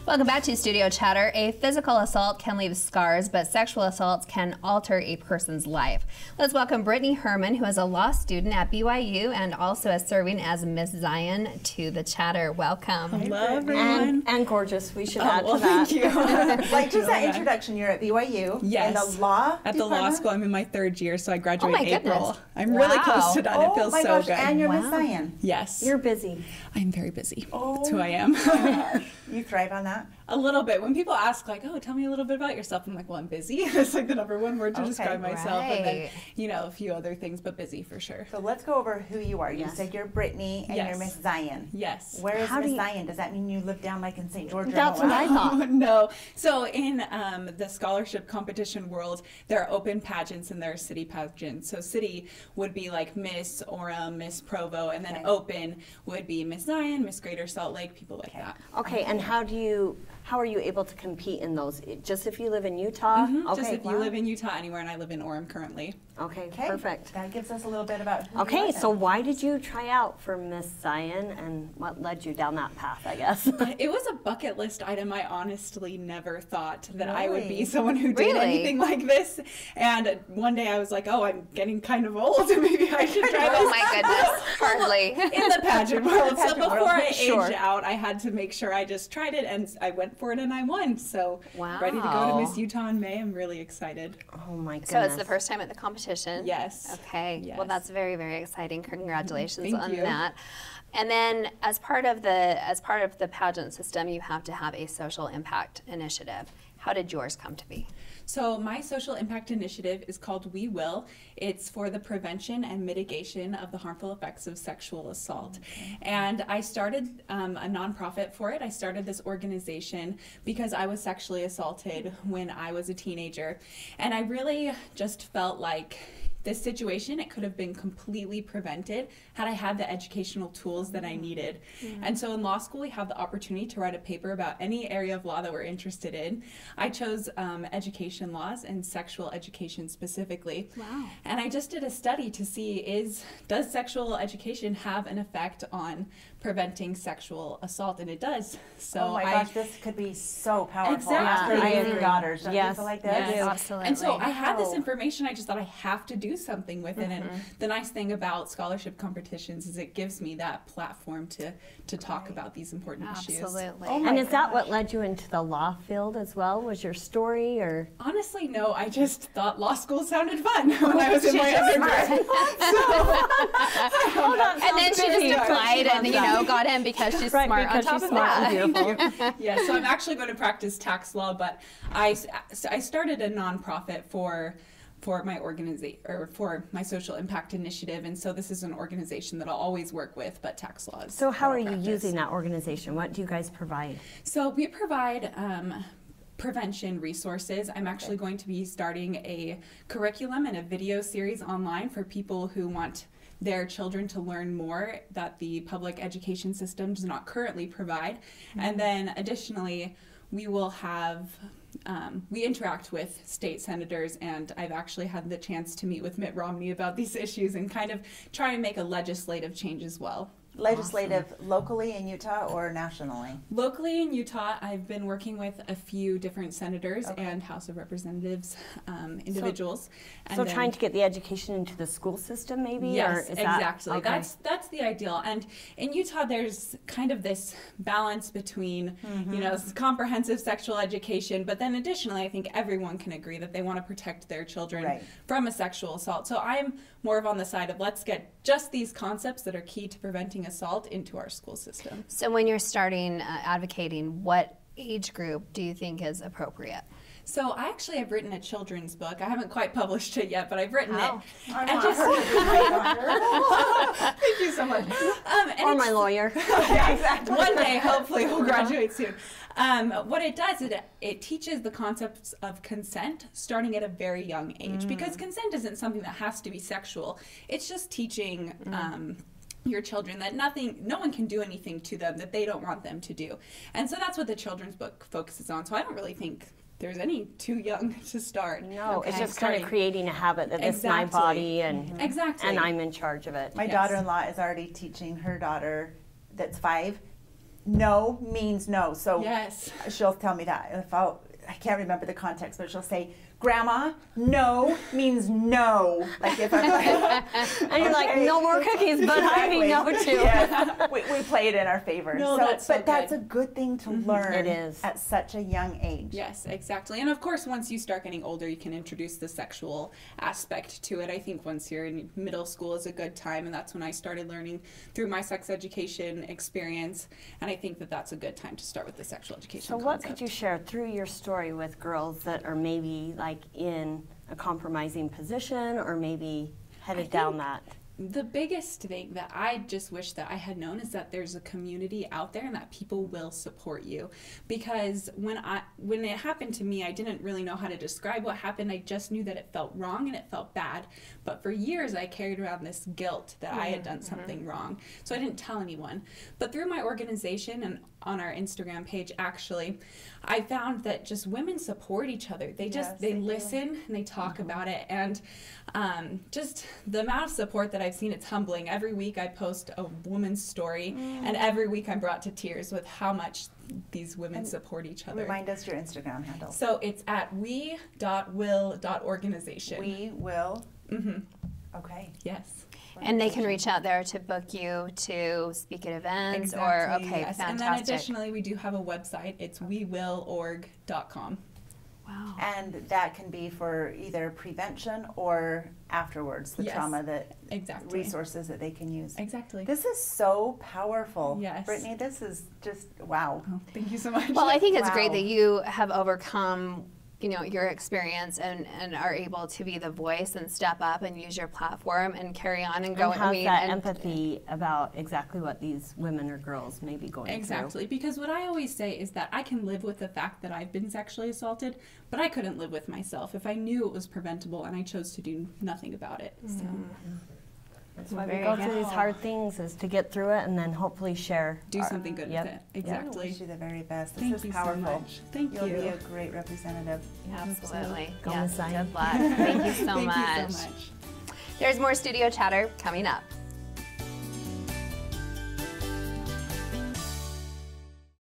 Welcome back to Studio Chatter. A physical assault can leave scars, but sexual assaults can alter a person's life. Let's welcome Brittney Herman, who is a law student at BYU and also is serving as Miss Zion, to the chatter. Welcome. Hello, everyone. And gorgeous, we should add to Thank that. you. Like just that introduction, you're at BYU. Yes. In the law At the law school, I'm in my third year, so I graduate in April. Goodness. I'm really close to done. It Oh feels my so gosh, good. and you're Miss Zion. Yes. You're busy. I'm very busy. Oh. That's who I am. You thrive on that? A little bit. When people ask, like, oh, tell me a little bit about yourself, I'm like, well, I'm busy. It's like the number one word to describe myself. And then, you know, a few other things, but busy for sure. So let's go over who you are. You Yes. said you're Brittney and you're Miss Zion. Yes. Where is How do Miss you- Zion? Does that mean you live down like in St. George? That's what I thought. Oh, no. So in the scholarship competition world, there are open pageants and there are city pageants. So city would be like Miss Orem, Miss Provo, and then open would be Miss Zion, Miss Greater Salt Lake, people like that. Okay, and how are you able to compete in those? Just if you live in Utah? Okay, Just if you live in Utah anywhere, and I live in Orem currently. Okay, Okay, perfect. That gives us a little bit about who you Okay, are so then. why did you try out for Miss Zion and what led you down that path, I guess? It was a bucket list item. I honestly never thought that I would be Really? someone who did Really? anything like this. And one day I was like, oh, I'm getting kind of old. Maybe I should try this. Oh my goodness, hardly. In the pageant world. So before I Sure. aged out, I had to make sure I just tried it, and I went for it and I won. So ready to go to Wow. Miss Utah in May. I'm really excited. Oh my goodness. So it's the first time at the competition? Yes. Okay. Yes. Well, that's very, very exciting. Congratulations Thank on you. that. And then as part of the pageant system, you have to have a social impact initiative. How did yours come to be? So my social impact initiative is called We Will. It's for the prevention and mitigation of the harmful effects of sexual assault. And I started a nonprofit for it. I started this organization because I was sexually assaulted when I was a teenager. And I really just felt like this situation, it could have been completely prevented had I had the educational tools that I needed. And so in law school, we have the opportunity to write a paper about any area of law that we're interested in. I chose education laws and sexual education specifically. Wow. And I just did a study to see does sexual education have an effect on preventing sexual assault? And it does. So Oh my gosh, this could be so powerful. Exactly. For I you and agree. your daughters. Don't Yes. you feel like this? Yes. Absolutely. And so I had this Wow. information, I just thought I have to do something with it. And the nice thing about scholarship competitions is it gives me that platform to talk about these important issues. Absolutely. Oh my And is that what gosh. led you into the law field as well? Was your story or? Honestly, no, I just thought law school sounded fun when I was in my undergrad. And then she just applied and, got in because she's Right, smart because on top she's of smart that. and beautiful. Yeah, so I'm actually going to practice tax law, but I started a nonprofit for my organization, or for my social impact initiative, and so this is an organization that I'll always work with, but tax laws. So how that are I'll you practice. using that organization? What do you guys provide? So we provide prevention resources. I'm actually going to be starting a curriculum and a video series online for people who want their children to learn more that the public education system does not currently provide. And then additionally, we will have we interact with state senators, and I've actually had the chance to meet with Mitt Romney about these issues and kind of try and make a legislative change as well. Legislative locally in Utah or nationally? Locally in Utah, I've been working with a few different senators and House of Representatives individuals. And So then- trying to get the education into the school system maybe? Yes, or is that, exactly. okay. That's the ideal. And in Utah, there's kind of this balance between, comprehensive sexual education, but then additionally, I think everyone can agree that they want to protect their children from a sexual assault. So I'm more of on the side of let's get just these concepts that are key to preventing assault into our school system. So when you're starting advocating, what age group do you think is appropriate? So I actually have written a children's book. I haven't quite published it yet, but I've written it. I And want her to be my daughter. Thank you so much. And Or it's- my lawyer. Yeah, exactly. One day, hopefully, we'll graduate soon. What it does is it teaches the concepts of consent starting at a very young age, because consent isn't something that has to be sexual. It's just teaching your children that no one can do anything to them that they don't want them to do. And so that's what the children's book focuses on. So I don't really think there's any too young to start. No, it's Okay. just kind of creating a habit that it's my Exactly. body and Exactly. and I'm in charge of it. My Yes. daughter-in-law is already teaching her daughter that's 5 no means no. So Yes. she'll tell me that. I can't remember the context, but she'll say, Grandma, no means no. Like if I'm like, And you're like, no more cookies, but I mean no too. Yes. We play it in our favor. No, so, that's so but that's a good. good thing to learn It is. at such a young age. Yes, exactly. And of course, once you start getting older, you can introduce the sexual aspect to it. I think once you're in middle school is a good time, and that's when I started learning through my sex education experience. And I think that that's a good time to start with the sexual education So what could you share through your story with girls that are maybe like in a compromising position or maybe headed down that? The biggest thing that I just wish that I had known is that there's a community out there and that people will support you. Because when it happened to me, I didn't really know how to describe what happened. I just knew that it felt wrong and it felt bad. But for years, I carried around this guilt that I had done something wrong. So I didn't tell anyone. But through my organization and on our Instagram page, actually, I found that just women support each other. They just, they listen and they talk about it. And just the amount of support that I've seen, it's humbling. Every week I post a woman's story, and every week I'm brought to tears with how much these women support each other. Remind us your Instagram handle. So it's at we.will.organization. We will. Okay. Yes. And they can reach out there to book you to speak at events Exactly, or, okay, yes. fantastic. And then additionally, we do have a website. It's wewillorg.com. Wow. And that can be for either prevention or afterwards, the trauma that resources that they can use. Exactly. This is so powerful. Yes. Brittney, this is just wow. Oh, thank you so much. Well, I think it's great Wow. that you have overcome, you know, your experience and are able to be the voice and step up and use your platform and carry on and go. And have I mean, that and empathy about exactly what these women or girls may be going through. Exactly, because what I always say is that I can live with the fact that I've been sexually assaulted, but I couldn't live with myself if I knew it was preventable and I chose to do nothing about it. So. That's why we Very go good. through these hard things, is to get through it and then hopefully share. Do something good with it. I Exactly. wish you the very best. This Thank is you powerful. so much. Thank You'll you. be a great representative. absolutely. Go Yes, Messiah. good luck. Thank you so Thank much. you so much. There's more studio chatter coming up.